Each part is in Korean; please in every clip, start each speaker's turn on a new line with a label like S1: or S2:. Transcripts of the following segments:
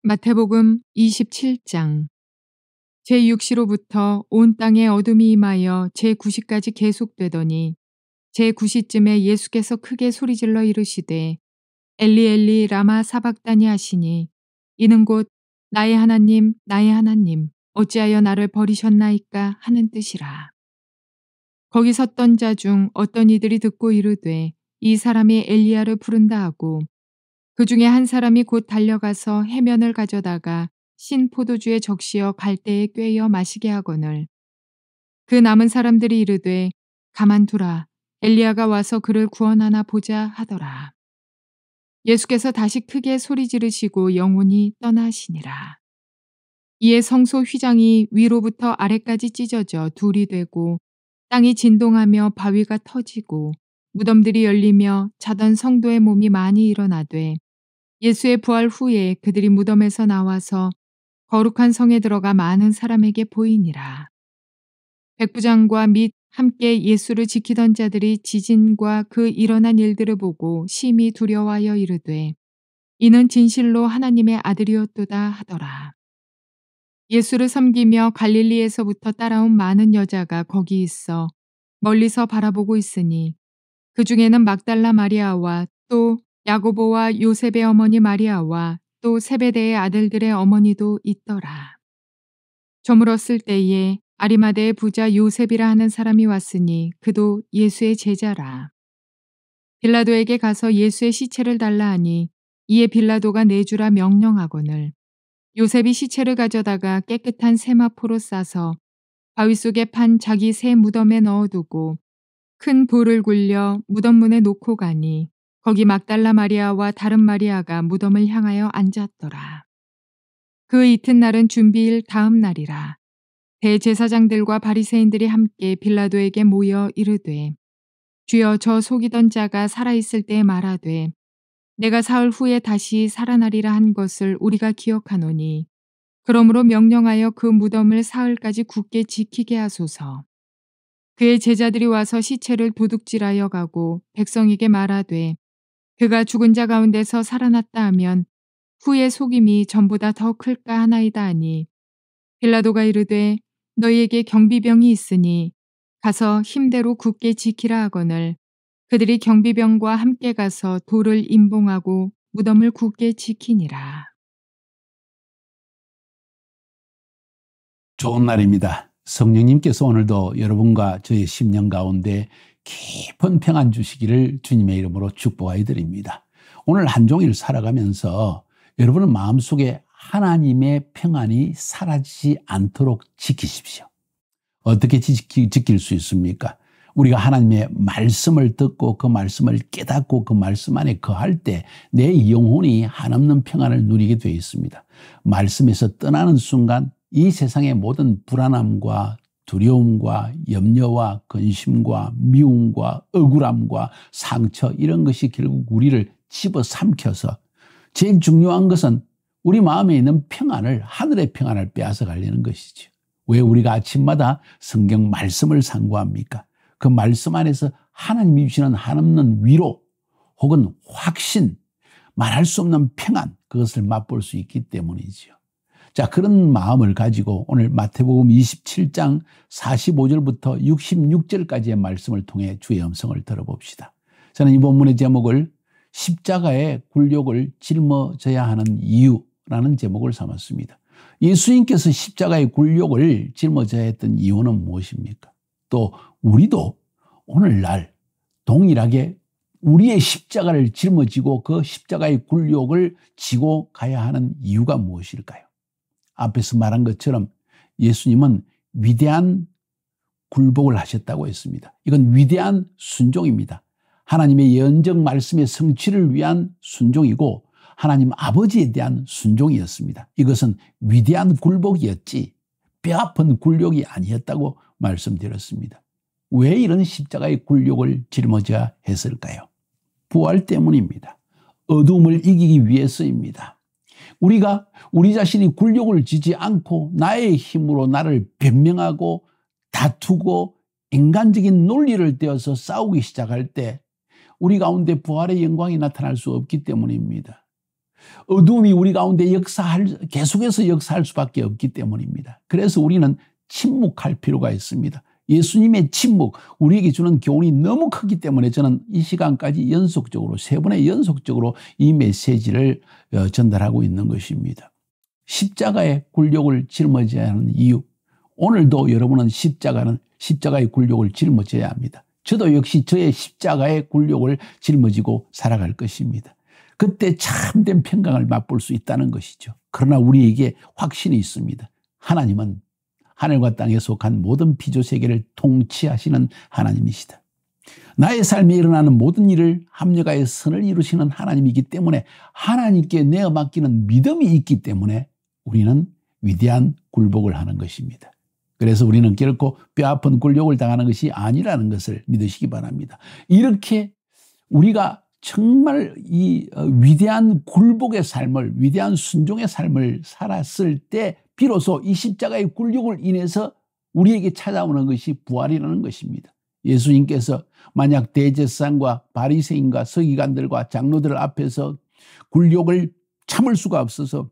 S1: 마태복음 27장. 제6시로부터 온 땅에 어둠이 임하여 제9시까지 계속되더니 제9시쯤에 예수께서 크게 소리질러 이르시되 엘리 엘리 라마 사박다니 하시니 이는 곧 나의 하나님 나의 하나님 어찌하여 나를 버리셨나이까 하는 뜻이라. 거기 섰던 자 중 어떤 이들이 듣고 이르되 이 사람이 엘리야를 부른다 하고 그 중에 한 사람이 곧 달려가서 해면을 가져다가 신 포도주에 적시어 갈대에 꿰어 마시게 하거늘 그 남은 사람들이 이르되 가만두라 엘리야가 와서 그를 구원하나 보자 하더라. 예수께서 다시 크게 소리 지르시고 영혼이 떠나시니라. 이에 성소 휘장이 위로부터 아래까지 찢어져 둘이 되고 땅이 진동하며 바위가 터지고 무덤들이 열리며 자던 성도의 몸이 많이 일어나되 예수의 부활 후에 그들이 무덤에서 나와서 거룩한 성에 들어가 많은 사람에게 보이니라. 백부장과 및 함께 예수를 지키던 자들이 지진과 그 일어난 일들을 보고 심히 두려워하여 이르되 이는 진실로 하나님의 아들이었도다 하더라. 예수를 섬기며 갈릴리에서부터 따라온 많은 여자가 거기 있어 멀리서 바라보고 있으니 그 중에는 막달라 마리아와 또 야고보와 요셉의 어머니 마리아와 또 세베대의 아들들의 어머니도 있더라. 저물었을 때에 아리마대의 부자 요셉이라 하는 사람이 왔으니 그도 예수의 제자라. 빌라도에게 가서 예수의 시체를 달라 하니 이에 빌라도가 내주라 명령하거늘 요셉이 시체를 가져다가 깨끗한 세마포로 싸서 바위 속에 판 자기 새 무덤에 넣어두고 큰 돌을 굴려 무덤 문에 놓고 가니 거기 막달라 마리아와 다른 마리아가 무덤을 향하여 앉았더라. 그 이튿날은 준비일 다음 날이라. 대제사장들과 바리새인들이 함께 빌라도에게 모여 이르되 주여 저 속이던 자가 살아있을 때에 말하되 내가 사흘 후에 다시 살아나리라 한 것을 우리가 기억하노니 그러므로 명령하여 그 무덤을 사흘까지 굳게 지키게 하소서. 그의 제자들이 와서 시체를 도둑질하여 가고 백성에게 말하되 그가 죽은 자 가운데서 살아났다 하면 후의 속임이 전보다 더 클까 하나이다 하니 빌라도가 이르되 너희에게 경비병이 있으니 가서 힘대로 굳게 지키라 하거늘 그들이 경비병과 함께 가서 돌을 임봉하고 무덤을 굳게 지키니라.
S2: 좋은 날입니다. 성령님께서 오늘도 여러분과 저의 심령 가운데 깊은 평안 주시기를 주님의 이름으로 축복하여 드립니다. 오늘 한 종일 살아가면서 여러분의 마음속에 하나님의 평안이 사라지지 않도록 지키십시오. 어떻게 지킬 수 있습니까? 우리가 하나님의 말씀을 듣고 그 말씀을 깨닫고 그 말씀 안에 거할 때 내 영혼이 한없는 평안을 누리게 되어 있습니다. 말씀에서 떠나는 순간 이 세상의 모든 불안함과 두려움과 염려와 근심과 미움과 억울함과 상처 이런 것이 결국 우리를 집어삼켜서 제일 중요한 것은 우리 마음에 있는 평안을 하늘의 평안을 빼앗아 가려는 것이죠. 왜 우리가 아침마다 성경 말씀을 상고합니까? 그 말씀 안에서 하나님이 주시는 한없는 위로 혹은 확신, 말할 수 없는 평안 그것을 맛볼 수 있기 때문이죠. 자, 그런 마음을 가지고 오늘 마태복음 27장 45절부터 66절까지의 말씀을 통해 주의 음성을 들어봅시다. 저는 이 본문의 제목을 십자가의 굴욕을 짊어져야 하는 이유라는 제목을 삼았습니다. 예수님께서 십자가의 굴욕을 짊어져야 했던 이유는 무엇입니까? 또 우리도 오늘날 동일하게 우리의 십자가를 짊어지고 그 십자가의 굴욕을 지고 가야 하는 이유가 무엇일까요? 앞에서 말한 것처럼 예수님은 위대한 굴복을 하셨다고 했습니다. 이건 위대한 순종입니다. 하나님의 예언적 말씀의 성취를 위한 순종이고 하나님 아버지에 대한 순종이었습니다. 이것은 위대한 굴복이었지 뼈아픈 굴욕이 아니었다고 말씀드렸습니다. 왜 이런 십자가의 굴욕을 짊어져야 했을까요? 부활 때문입니다. 어둠을 이기기 위해서입니다. 우리가 우리 자신이 굴욕을 지지 않고 나의 힘으로 나를 변명하고 다투고 인간적인 논리를 떼어서 싸우기 시작할 때 우리 가운데 부활의 영광이 나타날 수 없기 때문입니다. 어둠이 우리 가운데 계속해서 역사할 수밖에 없기 때문입니다. 그래서 우리는 침묵할 필요가 있습니다. 예수님의 침묵, 우리에게 주는 교훈이 너무 크기 때문에 저는 이 시간까지 연속적으로 3번의 연속적으로 이 메시지를 전달하고 있는 것입니다. 십자가의 굴욕을 짊어져야 하는 이유. 오늘도 여러분은 십자가의 굴욕을 짊어져야 합니다. 저도 역시 저의 십자가의 굴욕을 짊어지고 살아갈 것입니다. 그때 참된 평강을 맛볼 수 있다는 것이죠. 그러나 우리에게 확신이 있습니다. 하나님은 하늘과 땅에 속한 모든 피조세계를 통치하시는 하나님이시다. 나의 삶에 일어나는 모든 일을 합력하여 선을 이루시는 하나님이기 때문에 하나님께 내어 맡기는 믿음이 있기 때문에 우리는 위대한 굴복을 하는 것입니다. 그래서 우리는 결코 뼈아픈 굴욕을 당하는 것이 아니라는 것을 믿으시기 바랍니다. 이렇게 우리가 정말 이 위대한 굴복의 삶을, 위대한 순종의 삶을 살았을 때 비로소 이 십자가의 굴욕을 인해서 우리에게 찾아오는 것이 부활이라는 것입니다. 예수님께서 만약 대제사장과 바리새인과 서기관들과 장로들 앞에서 굴욕을 참을 수가 없어서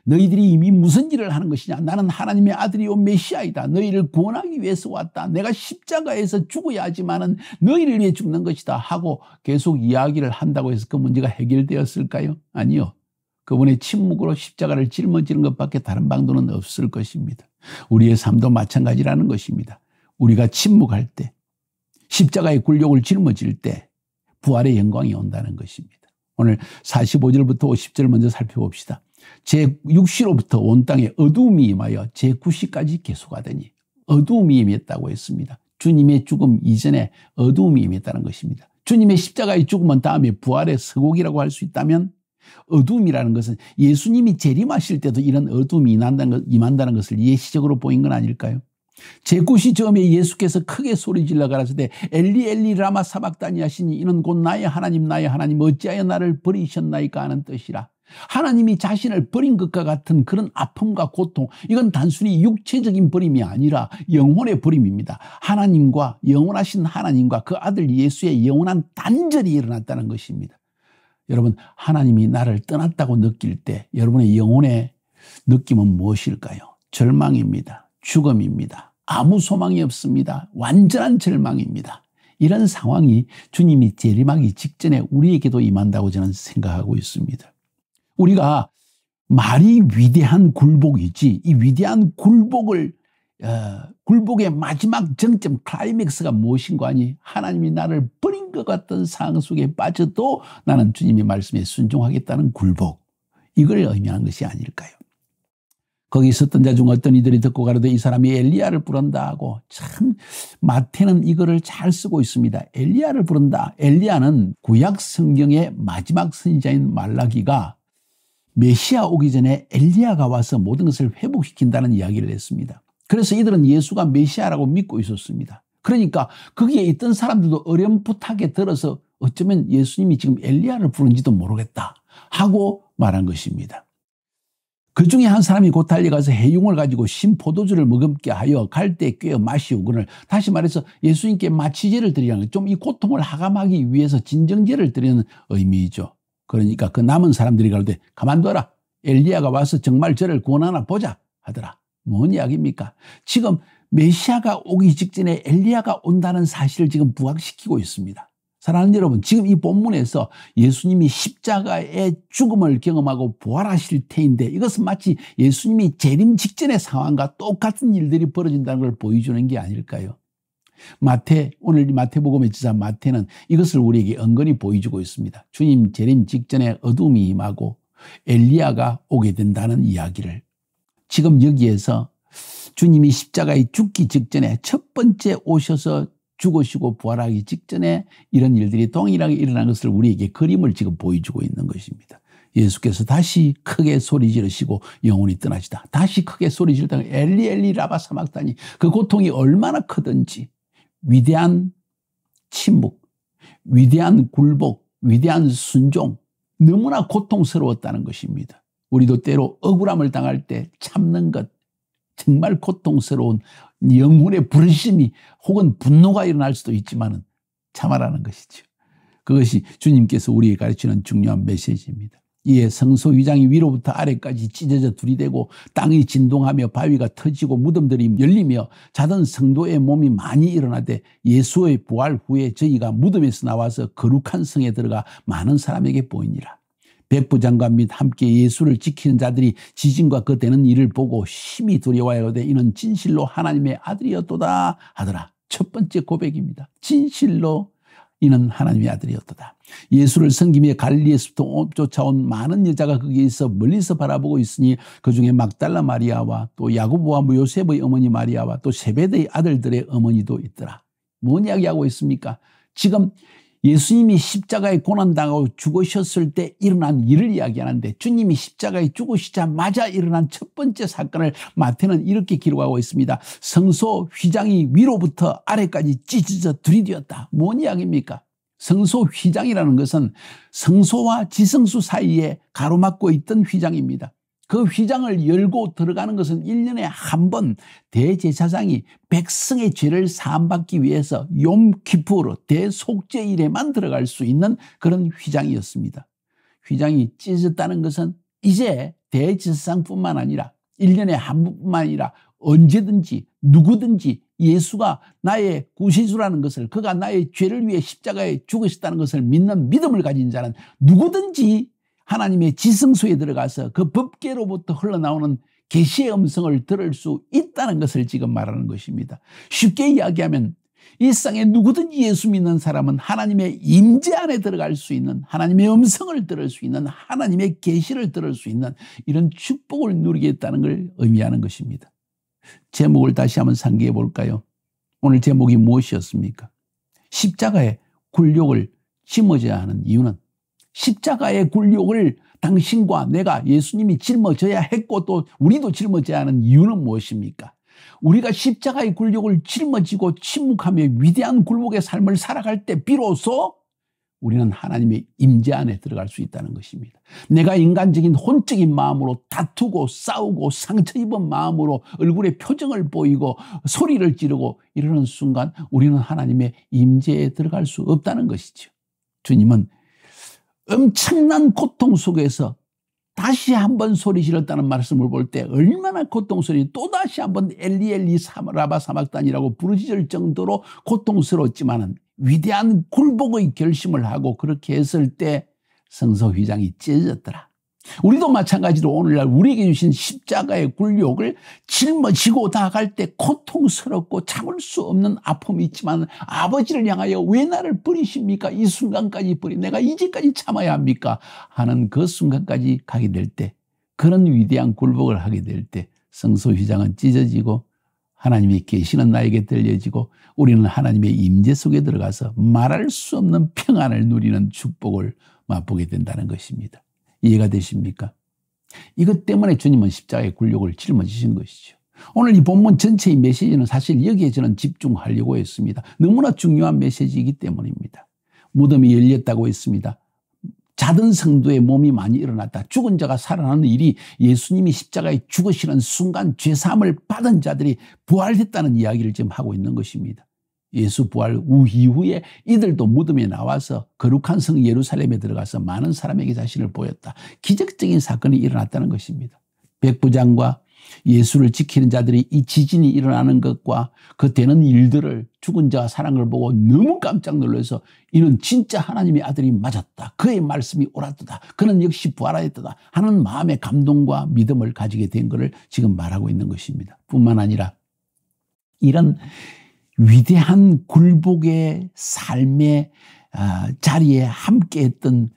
S2: 너희들이 이미 무슨 일을 하는 것이냐? 나는 하나님의 아들이요 메시아이다. 너희를 구원하기 위해서 왔다. 내가 십자가에서 죽어야 하지만은 너희를 위해 죽는 것이다 하고 계속 이야기를 한다고 해서 그 문제가 해결되었을까요? 아니요. 그분의 침묵으로 십자가를 짊어지는 것밖에 다른 방도는 없을 것입니다. 우리의 삶도 마찬가지라는 것입니다. 우리가 침묵할 때, 십자가의 굴욕을 짊어질 때 부활의 영광이 온다는 것입니다. 오늘 45절부터 50절 먼저 살펴봅시다. 제6시로부터 온 땅에 어두움이 임하여 제9시까지 계속하더니 어두움이 임했다고 했습니다. 주님의 죽음 이전에 어두움이 임했다는 것입니다. 주님의 십자가의 죽음은 다음에 부활의 서곡이라고 할 수 있다면 어두움이라는 것은 예수님이 재림하실 때도 이런 어두움이 임한다는 것을 예시적으로 보인 건 아닐까요? 제9시 즈음에 예수께서 크게 소리질러 가라사대 엘리 엘리 라마 사박다니 하시니 이는 곧 나의 하나님 어찌하여 나를 버리셨나이까 하는 뜻이라. 하나님이 자신을 버린 것과 같은 그런 아픔과 고통, 이건 단순히 육체적인 버림이 아니라 영혼의 버림입니다. 하나님과 영원하신 하나님과 그 아들 예수의 영원한 단절이 일어났다는 것입니다. 여러분, 하나님이 나를 떠났다고 느낄 때 여러분의 영혼의 느낌은 무엇일까요? 절망입니다. 죽음입니다. 아무 소망이 없습니다. 완전한 절망입니다. 이런 상황이 주님이 재림하기 직전에 우리에게도 임한다고 저는 생각하고 있습니다. 우리가 말이 위대한 굴복이지 이 위대한 굴복의 마지막 정점 클라이맥스가 무엇인가 하니 하나님이 나를 버린 것 같은 상황 속에 빠져도 나는 주님의 말씀에 순종하겠다는 굴복, 이걸 의미하는 것이 아닐까요? 거기 있었던 자 중 어떤 이들이 듣고 가로되 이 사람이 엘리야를 부른다 하고, 참 마태는 이거를 잘 쓰고 있습니다. 엘리야를 부른다. 엘리야는 구약 성경의 마지막 선지자인 말라기가 메시아 오기 전에 엘리야가 와서 모든 것을 회복시킨다는 이야기를 했습니다. 그래서 이들은 예수가 메시아라고 믿고 있었습니다. 그러니까 거기에 있던 사람들도 어렴풋하게 들어서 어쩌면 예수님이 지금 엘리야를 부른지도 모르겠다 하고 말한 것입니다. 그 중에 한 사람이 곧 달려가서 해융을 가지고 신 포도주를 머금게 하여 갈대 꿰어 마시우거늘, 다시 말해서 예수님께 마취제를 드리라는, 좀 이 고통을 하감하기 위해서 진정제를 드리는 의미이죠. 그러니까 그 남은 사람들이 가로되 가만둬라, 엘리야가 와서 정말 저를 구원하나 보자 하더라. 뭔 이야기입니까? 지금 메시아가 오기 직전에 엘리야가 온다는 사실을 지금 부각시키고 있습니다. 사랑하는 여러분, 지금 이 본문에서 예수님이 십자가의 죽음을 경험하고 부활하실 테인데 이것은 마치 예수님이 재림 직전의 상황과 똑같은 일들이 벌어진다는 걸 보여주는 게 아닐까요? 오늘 마태복음의 지사 마태는 이것을 우리에게 은근히 보여주고 있습니다. 주님 재림 직전에 어둠이 임하고 엘리야가 오게 된다는 이야기를. 지금 여기에서 주님이 십자가에 죽기 직전에 첫 번째 오셔서 죽으시고 부활하기 직전에 이런 일들이 동일하게 일어난 것을 우리에게 그림을 지금 보여주고 있는 것입니다. 예수께서 다시 크게 소리 지르시고 영혼이 떠나시다. 다시 크게 소리 지르다가 엘리 엘리 라바 사막다니, 그 고통이 얼마나 크든지 위대한 침묵, 위대한 굴복, 위대한 순종, 너무나 고통스러웠다는 것입니다. 우리도 때로 억울함을 당할 때 참는 것, 정말 고통스러운 영혼의 부르심이 혹은 분노가 일어날 수도 있지만 참아라는 것이죠. 그것이 주님께서 우리에게 가르치는 중요한 메시지입니다. 이에 성소 휘장이 위로부터 아래까지 찢어져 둘이되고 땅이 진동하며 바위가 터지고 무덤들이 열리며 자던 성도의 몸이 많이 일어나되 예수의 부활 후에 저희가 무덤에서 나와서 거룩한 성에 들어가 많은 사람에게 보이니라. 백부장관 및 함께 예수를 지키는 자들이 지진과 그 되는 일을 보고 심히 두려워하여 이는 진실로 하나님의 아들이었도다 하더라. 첫 번째 고백입니다. 진실로 이는 하나님의 아들이었도다. 예수를 섬기며 갈릴리에서부터 쫓아온 많은 여자가 거기에 있어 멀리서 바라보고 있으니 그중에 막달라 마리아와 또 야고보와 요셉의 어머니 마리아와 또 세베대의 아들들의 어머니도 있더라. 뭔 이야기하고 있습니까? 지금 예수님이 십자가에 고난당하고 죽으셨을 때 일어난 일을 이야기하는데 주님이 십자가에 죽으시자마자 일어난 첫 번째 사건을 마태는 이렇게 기록하고 있습니다. 성소 휘장이 위로부터 아래까지 찢어져 둘이되었다. 뭔 이야기입니까? 성소 휘장이라는 것은 성소와 지성수 사이에 가로막고 있던 휘장입니다. 그 휘장을 열고 들어가는 것은 1년에 한 번 대제사장이 백성의 죄를 사함받기 위해서 욤키푸르 대속죄일에만 들어갈 수 있는 그런 휘장이었습니다. 휘장이 찢어졌다는 것은 이제 대제사장뿐만 아니라 1년에 한 번뿐만 아니라 언제든지 누구든지 예수가 나의 구세주라는 것을, 그가 나의 죄를 위해 십자가에 죽으셨다는 것을 믿는 믿음을 가진 자는 누구든지 하나님의 지성소에 들어가서 그 법궤로부터 흘러나오는 계시의 음성을 들을 수 있다는 것을 지금 말하는 것입니다. 쉽게 이야기하면 일상에 누구든지 예수 믿는 사람은 하나님의 임재 안에 들어갈 수 있는, 하나님의 음성을 들을 수 있는, 하나님의 계시를 들을 수 있는 이런 축복을 누리겠다는 걸 의미하는 것입니다. 제목을 다시 한번 상기해 볼까요? 오늘 제목이 무엇이었습니까? 십자가의 굴욕을 짊어져야 하는 이유는, 십자가의 굴욕을 당신과 내가, 예수님이 짊어져야 했고 또 우리도 짊어져야 하는 이유는 무엇입니까? 우리가 십자가의 굴욕을 짊어지고 침묵하며 위대한 굴복의 삶을 살아갈 때 비로소 우리는 하나님의 임재 안에 들어갈 수 있다는 것입니다. 내가 인간적인 혼적인 마음으로 다투고 싸우고 상처 입은 마음으로 얼굴에 표정을 보이고 소리를 지르고 이러는 순간 우리는 하나님의 임재에 들어갈 수 없다는 것이죠. 주님은 엄청난 고통 속에서 다시 한번 소리 질렀다는 말씀을 볼 때 얼마나 고통스러워, 또다시 한번 엘리 엘리 라마 사박단이라고 부르짖을 정도로 고통스러웠지만 위대한 굴복의 결심을 하고 그렇게 했을 때 성소 휘장이 찢어졌더라. 우리도 마찬가지로 오늘날 우리에게 주신 십자가의 굴욕을 짊어지고 나아갈 때 고통스럽고 참을 수 없는 아픔이 있지만 아버지를 향하여 왜 나를 버리십니까? 이 순간까지 내가 이제까지 참아야 합니까? 하는 그 순간까지 가게 될 때, 그런 위대한 굴복을 하게 될 때 성소 휘장은 찢어지고 하나님의 계시는 나에게 들려지고 우리는 하나님의 임재 속에 들어가서 말할 수 없는 평안을 누리는 축복을 맛보게 된다는 것입니다. 이해가 되십니까? 이것 때문에 주님은 십자가의 굴욕을 짊어지신 것이죠. 오늘 이 본문 전체의 메시지는 사실 여기에 저는 집중하려고 했습니다. 너무나 중요한 메시지이기 때문입니다. 무덤이 열렸다고 했습니다. 자던 성도의 몸이 많이 일어났다. 죽은 자가 살아나는 일이, 예수님이 십자가에 죽으시는 순간 죄사함을 받은 자들이 부활했다는 이야기를 지금 하고 있는 것입니다. 예수 부활 이후에 이들도 무덤에 나와서 거룩한 성 예루살렘에 들어가서 많은 사람에게 자신을 보였다. 기적적인 사건이 일어났다는 것입니다. 백부장과 예수를 지키는 자들이 이 지진이 일어나는 것과 그 되는 일들을, 죽은 자가 살아난 걸 보고 너무 깜짝 놀라서 이는 진짜 하나님의 아들이 맞았다, 그의 말씀이 옳았다, 그는 역시 부활하였다 하는 마음의 감동과 믿음을 가지게 된 것을 지금 말하고 있는 것입니다. 뿐만 아니라 이런 위대한 굴복의 삶의 자리에 함께했던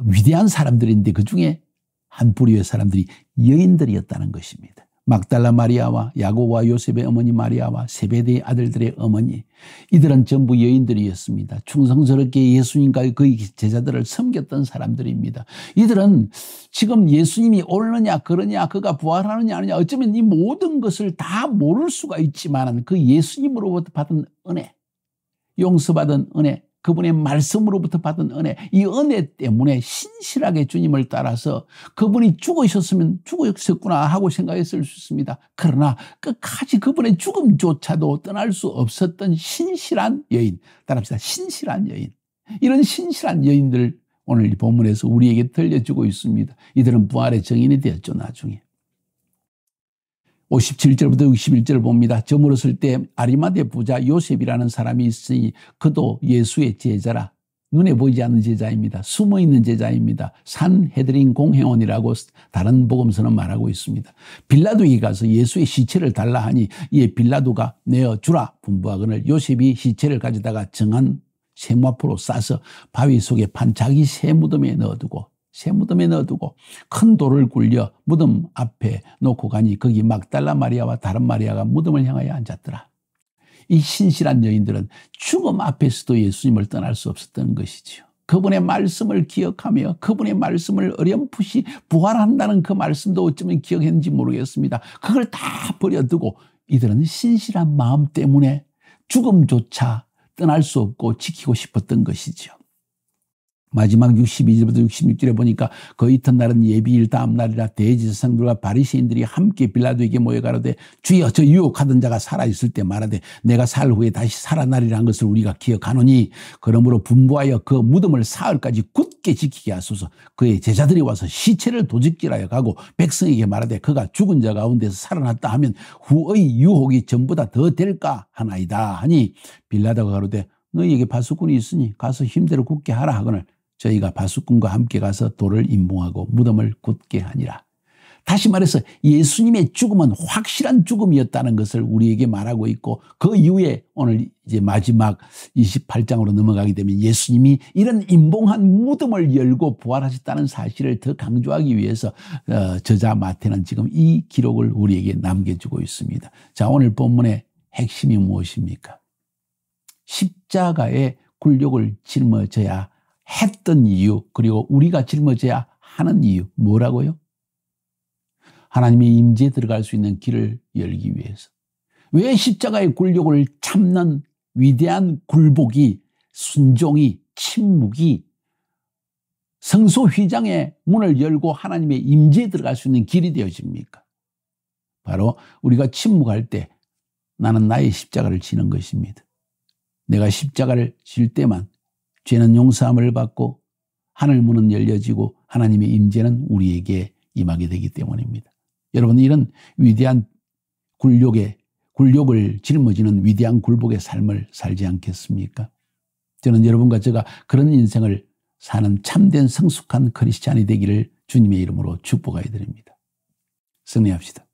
S2: 위대한 사람들인데 그중에 한 부류의 사람들이 여인들이었다는 것입니다. 막달라 마리아와 야고보와 요셉의 어머니 마리아와 세베대의 아들들의 어머니, 이들은 전부 여인들이었습니다. 충성스럽게 예수님과 그의 제자들을 섬겼던 사람들입니다. 이들은 지금 예수님이 옳느냐 그러냐, 그가 부활하느냐 아니냐, 어쩌면 이 모든 것을 다 모를 수가 있지만 그 예수님으로부터 받은 은혜, 용서받은 은혜, 그분의 말씀으로부터 받은 은혜, 이 은혜 때문에 신실하게 주님을 따라서 그분이 죽으셨으면 죽으셨구나 하고 생각했을 수 있습니다. 그러나 끝까지 그분의 죽음조차도 떠날 수 없었던 신실한 여인, 따라합시다. 신실한 여인. 이런 신실한 여인들 오늘 이 본문에서 우리에게 들려주고 있습니다. 이들은 부활의 증인이 되었죠, 나중에. 57절부터 61절을 봅니다. 저물었을 때 아리마대 부자 요셉이라는 사람이 있으니 그도 예수의 제자라. 눈에 보이지 않는 제자입니다. 숨어있는 제자입니다. 산헤드린 공회원이라고 다른 복음서는 말하고 있습니다. 빌라도에게 가서 예수의 시체를 달라 하니 이에 빌라도가 내어주라 분부하거늘 요셉이 시체를 가져다가 정한 쇠무 앞으로 싸서 바위 속에 판 자기 새 무덤에 넣어두고 큰 돌을 굴려 무덤 앞에 놓고 가니 거기 막달라 마리아와 다른 마리아가 무덤을 향하여 앉았더라. 이 신실한 여인들은 죽음 앞에서도 예수님을 떠날 수 없었던 것이지요. 그분의 말씀을 기억하며 그분의 말씀을 어렴풋이 부활한다는 그 말씀도 어쩌면 기억했는지 모르겠습니다. 그걸 다 버려두고 이들은 신실한 마음 때문에 죽음조차 떠날 수 없고 지키고 싶었던 것이죠. 마지막 62절부터 66절에 보니까 그 이튿날은 예비일 다음 날이라 대제사장들과 바리새인들이 함께 빌라도에게 모여 가로되 주여 저 유혹하던 자가 살아있을 때 말하되 내가 살 후에 다시 살아나리라는 것을 우리가 기억하노니 그러므로 분부하여 그 무덤을 사흘까지 굳게 지키게 하소서. 그의 제자들이 와서 시체를 도적질하여 가고 백성에게 말하되 그가 죽은 자 가운데서 살아났다 하면 후의 유혹이 전보다 더 될까 하나이다 하니 빌라도가 가로되 너희에게 바수꾼이 있으니 가서 힘대로 굳게 하라 하거늘 저희가 바수꾼과 함께 가서 돌을 임봉하고 무덤을 굳게 하니라. 다시 말해서 예수님의 죽음은 확실한 죽음이었다는 것을 우리에게 말하고 있고 그 이후에 오늘 이제 마지막 28장으로 넘어가게 되면 예수님이 이런 임봉한 무덤을 열고 부활하셨다는 사실을 더 강조하기 위해서 저자 마태는 지금 이 기록을 우리에게 남겨주고 있습니다. 자, 오늘 본문의 핵심이 무엇입니까? 십자가의 굴욕을 짊어져야 했던 이유, 그리고 우리가 짊어져야 하는 이유, 뭐라고요? 하나님의 임재에 들어갈 수 있는 길을 열기 위해서. 왜 십자가의 굴욕을 참는 위대한 굴복이, 순종이, 침묵이 성소 휘장의 문을 열고 하나님의 임재에 들어갈 수 있는 길이 되어집니까? 바로 우리가 침묵할 때 나는 나의 십자가를 지는 것입니다. 내가 십자가를 질 때만 죄는 용서함을 받고 하늘 문은 열려지고 하나님의 임재는 우리에게 임하게 되기 때문입니다. 여러분, 이런 위대한 굴욕을 짊어지는 위대한 굴복의 삶을 살지 않겠습니까? 저는 여러분과 제가 그런 인생을 사는 참된 성숙한 크리스찬이 되기를 주님의 이름으로 축복하여 드립니다. 승리합시다.